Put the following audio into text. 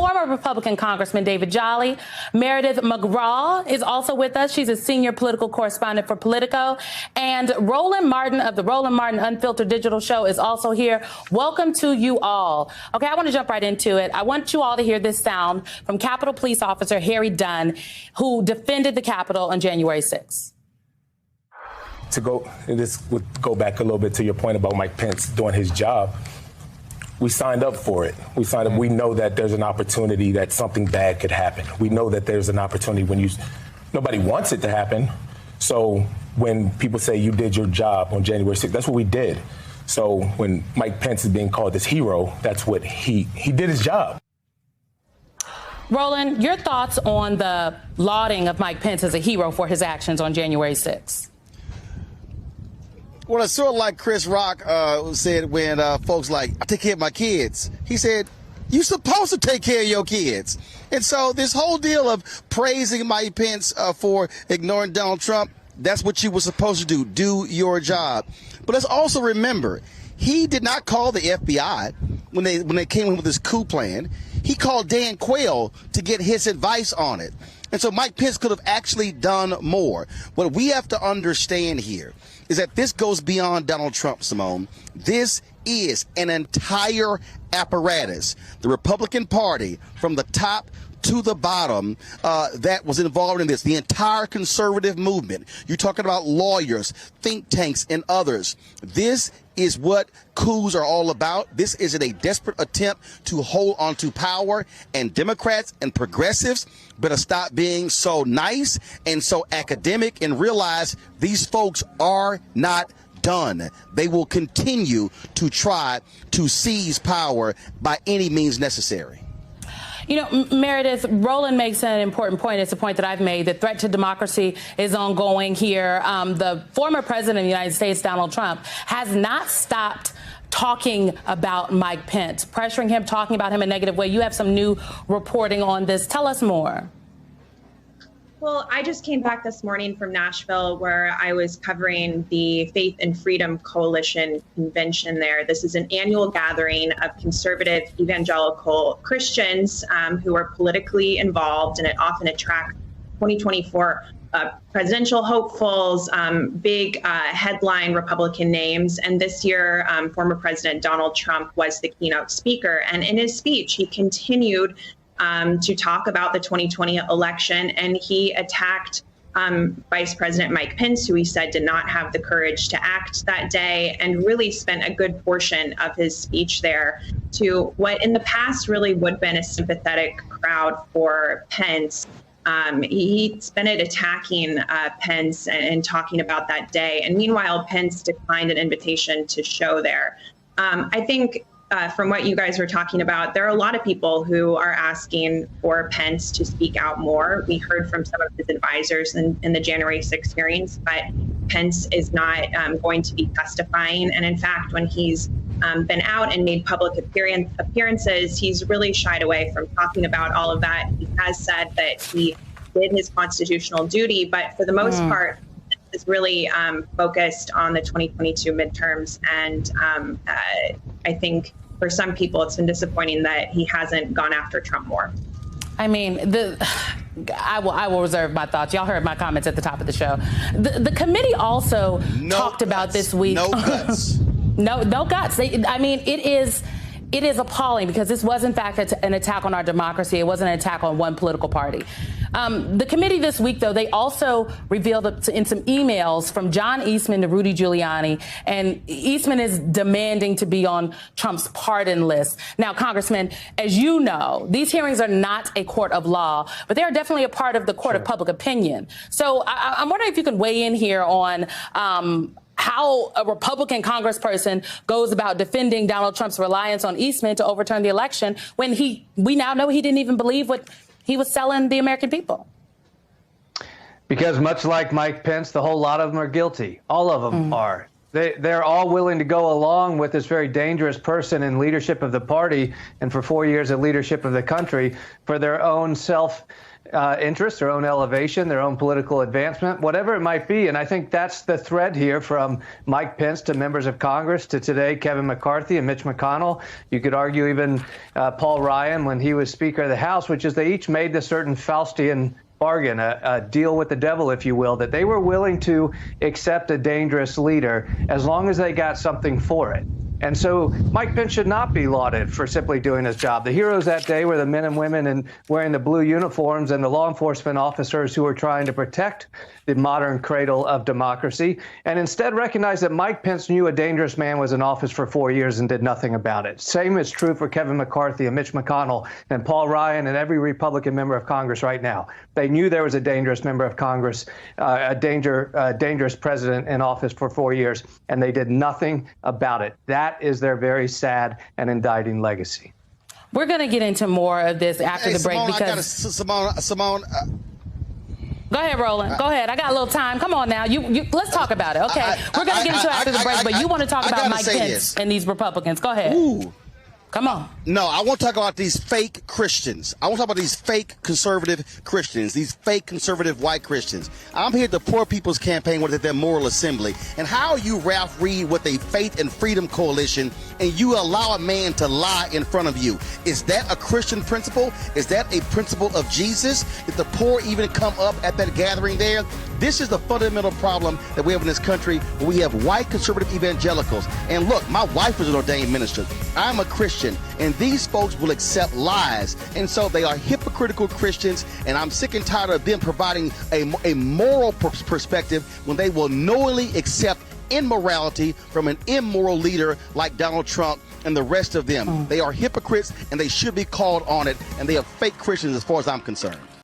former Republican Congressman David Jolly. Meredith McGraw is also with us. She's a senior political correspondent for Politico. And Roland Martin of the Roland Martin Unfiltered Digital Show is also here. Welcome to you all. Okay, I want to jump right into it. I want you all to hear this sound from Capitol Police Officer Harry Dunn, who defended the Capitol on January 6th. This would go back a little bit to your point about Mike Pence doing his job. We signed up for it. We signed up. We know that there's an opportunity that something bad could happen. We know that there's an opportunity when nobody wants it to happen. So when people say you did your job on January 6th, that's what we did. So when Mike Pence is being called this hero, that's what he did his job. Roland, your thoughts on the lauding of Mike Pence as a hero for his actions on January 6th? Well, it's sort of like Chris Rock said when folks like, I take care of my kids. He said, you're supposed to take care of your kids. And so this whole deal of praising Mike Pence for ignoring Donald Trump, that's what you were supposed to do. Do your job. But let's also remember, he did not call the FBI when they came in with this coup plan. He called Dan Quayle to get his advice on it. And so Mike Pence could have actually done more. What we have to understand here is that this goes beyond Donald Trump, Simone. This is an entire apparatus. The Republican Party, from the top to the bottom, that was involved in this. The entire conservative movement. You're talking about lawyers, think tanks, and others. This is what coups are all about. This is a desperate attempt to hold on to power, and Democrats and progressives better stop being so nice and so academic and realize these folks are not done. They will continue to try to seize power by any means necessary. You know, Meredith, Roland makes an important point. It's a point that I've made. The threat to democracy is ongoing here. The former president of the United States, Donald Trump, has not stopped talking about Mike Pence, pressuring him, talking about him in a negative way. You have some new reporting on this. Tell us more. Well, I just came back this morning from Nashville, where I was covering the Faith and Freedom Coalition convention there. This is an annual gathering of conservative evangelical Christians who are politically involved, and it often attracts 2024 presidential hopefuls, big headline Republican names. And this year, former President Donald Trump was the keynote speaker. And in his speech, he continued to talk about the 2020 election, and he attacked Vice President Mike Pence, who he said did not have the courage to act that day, and really spent a good portion of his speech there to what in the past really would have been a sympathetic crowd for Pence. He spent it attacking Pence and talking about that day. And meanwhile, Pence declined an invitation to show there. I think from what you guys were talking about, there are a lot of people who are asking for Pence to speak out more. We heard from some of his advisors in the January 6th hearings, but Pence is not going to be testifying. And in fact, when he's been out and made public appearances, he's really shied away from talking about all of that. He has said that he did his constitutional duty, but for the most part, is really focused on the 2022 midterms. And I think for some people, it's been disappointing that he hasn't gone after Trump more. I mean, I will reserve my thoughts. Y'all heard my comments at the top of the show. The committee also talked about this week. No guts. No guts. I mean, it is appalling because this was, in fact, an attack on our democracy. It wasn't an attack on one political party. The committee this week, though, they also revealed in some emails from John Eastman to Rudy Giuliani, and Eastman is demanding to be on Trump's pardon list. Now, Congressman, as you know, these hearings are not a court of law, but they are definitely a part of the court of public opinion. So I'm wondering if you can weigh in here on how a Republican congressperson goes about defending Donald Trump's reliance on Eastman to overturn the election when we now know he didn't even believe what he was selling the American people. Because much like Mike Pence, the whole lot of them are guilty. All of them are. They're all willing to go along with this very dangerous person in leadership of the party and for 4 years of leadership of the country for their own interests, their own elevation, their own political advancement, whatever it might be. And I think that's the thread here from Mike Pence to members of Congress to today Kevin McCarthy and Mitch McConnell. You could argue even Paul Ryan when he was Speaker of the House, which is they each made this certain Faustian bargain, a deal with the devil, if you will, that they were willing to accept a dangerous leader as long as they got something for it. And so Mike Pence should not be lauded for simply doing his job. The heroes that day were the men and women in wearing the blue uniforms and the law enforcement officers who were trying to protect the modern cradle of democracy, and instead recognize that Mike Pence knew a dangerous man was in office for 4 years and did nothing about it. Same is true for Kevin McCarthy and Mitch McConnell and Paul Ryan and every Republican member of Congress right now. They knew there was a dangerous member of Congress, a dangerous president in office for 4 years, and they did nothing about it. That is their very sad and indicting legacy. We're going to get into more of this after the break because Simone. Go ahead, Roland. Go ahead. I got a little time. Come on now. Let's talk about it. Okay. We're going to get into it after the break, but you want to talk about Mike Pence and these Republicans. Go ahead. Ooh. Come on. No, I want to talk about these fake Christians. I want to talk about these fake conservative Christians, these fake conservative white Christians. I'm here at the Poor People's Campaign with their Moral Assembly. And how you, Ralph Reed, with a Faith and Freedom Coalition, and you allow a man to lie in front of you. Is that a Christian principle? Is that a principle of Jesus? Did the poor even come up at that gathering there? This is the fundamental problem that we have in this country, where we have white conservative evangelicals. And look, my wife is an ordained minister. I'm a Christian, and these folks will accept lies. And so they are hypocritical Christians, and I'm sick and tired of them providing a moral perspective when they will knowingly accept immorality from an immoral leader like Donald Trump and the rest of them. They are hypocrites, and they should be called on it, and they are fake Christians as far as I'm concerned.